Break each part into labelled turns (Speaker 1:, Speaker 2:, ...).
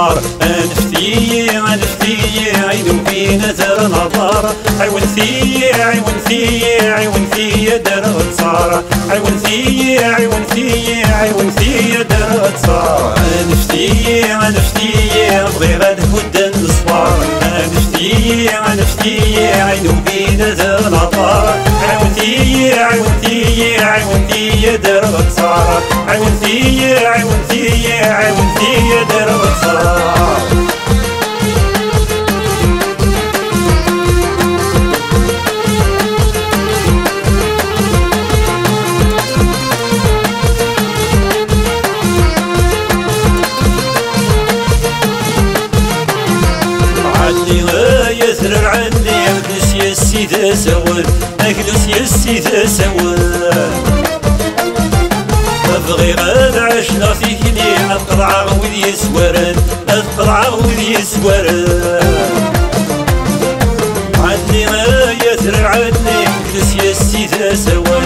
Speaker 1: الصار. انفتي عينو فينا زر نظار. عيونتي در الصار. عيونتي در الصار. انفتي بغي غاد هدن الصوار. انفتي عينو فينا زر نظار. عيونتي در الصار. عيونتي در الصار. يسرر عني اجلس يا السيدة سوال. اجلس يا السيدة سوال. ابغي غاد عشنا فيك لي اقطع وذي يسورن. اقطع وذي يسورن. عني يسرر عني اجلس يا السيدة سوال.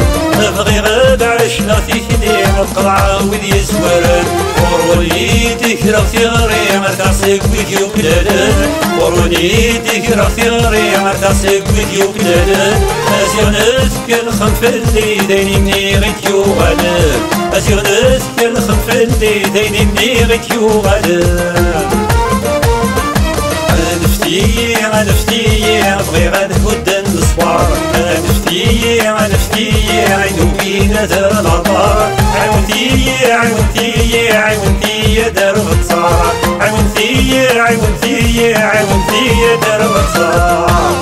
Speaker 1: ابغي غاد عشنا فيك لي اقطع وذي يسورن. وروني تكره ثياري مرتاسك ويديو كلالن. وروني تكره ثياري مرتاسك ويديو كلالن. ازيغنت كل خنفلي ديني مني غيتيو غالن. ازيغنت كل خنفلي ديني مني غيتيو غالن. انفتي بغي غاد هدن الصوار. انفتي عينو فينا زر العطار. عيونتي در الصار. عيونتي در الصار.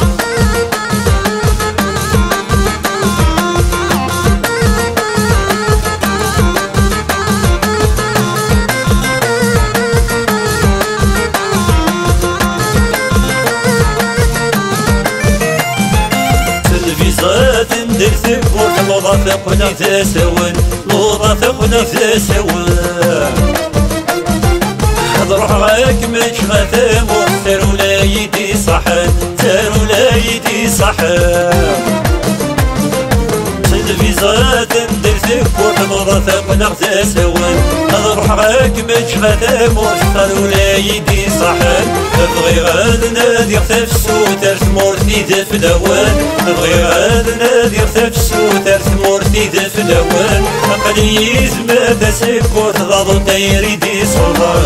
Speaker 1: ندير ثبوت لوضا ثقنا تساون. لوضا ثقنا تساون. روح راك مش غتموت. سارو لا يدي صحن. سارو لا يدي صحن. تلفزات ندير ثبوت لوضا ثقنا تساون. روح راك مش غتموت. سارو لا يدي صحن. بغي غاد نادي تفسو ترث مورتي دف دوان. بغي غاد نادي تفسو ترث مورتي دف دوان. قليز ما تسكوت ضاضو تيري دي صبر.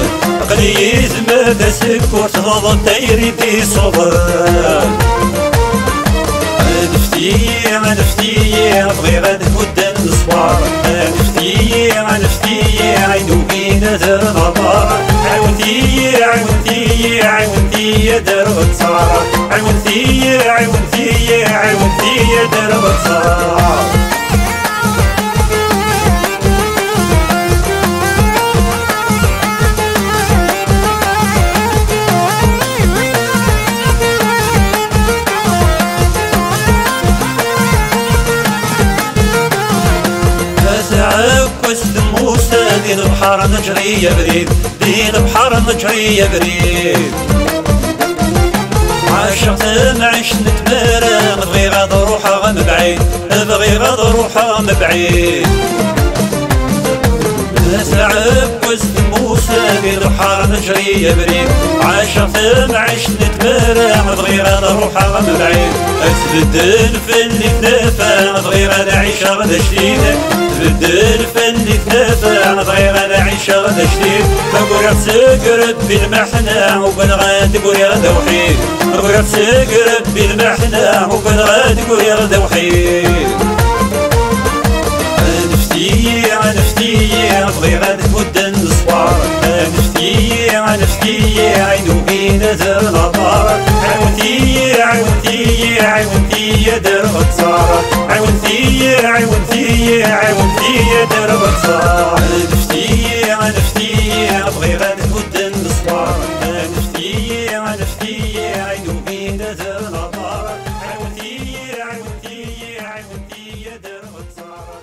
Speaker 1: قليز ما تسكوت ضاضو تيري دي صبر. انفتي بغي غاد هدن الصوار. انفتي عينو فينا زر نظار. عيونتي در الصار. عيونتي در الصار. دين البحر نجري يا بريد. دين البحر نجري يا بريد. عاشقت نعيش نتمارى. نبغي غاد روحها من بعيد. نبغي غاد روحها من بعيد. سعب وسط موسى دين البحر نجري يا بريد. عاشقت نعيش نتمارى. نبغي غاد روحها من بعيد. تبدل في اللي تنافى. نبغي غاد عيشها غدا جديدة. تبدل في اللي تنافى. نبغي غاد عيشها غدا جديد. نقول تسقرب بالمحنة وبن غاد قول يا غدا وحيد. نقول تسقرب بالمحنة وبن غاد قول يا غدا وحيد. انفتي بغي غاد هدن الصوار. انفتي عينو فينا زر نظار. عيونتي در الصار. عيونتي در الصار. انفتي بغي غاد هدن الصوار. انفتي عينو فينا زر نظار. عيونتي در الصار.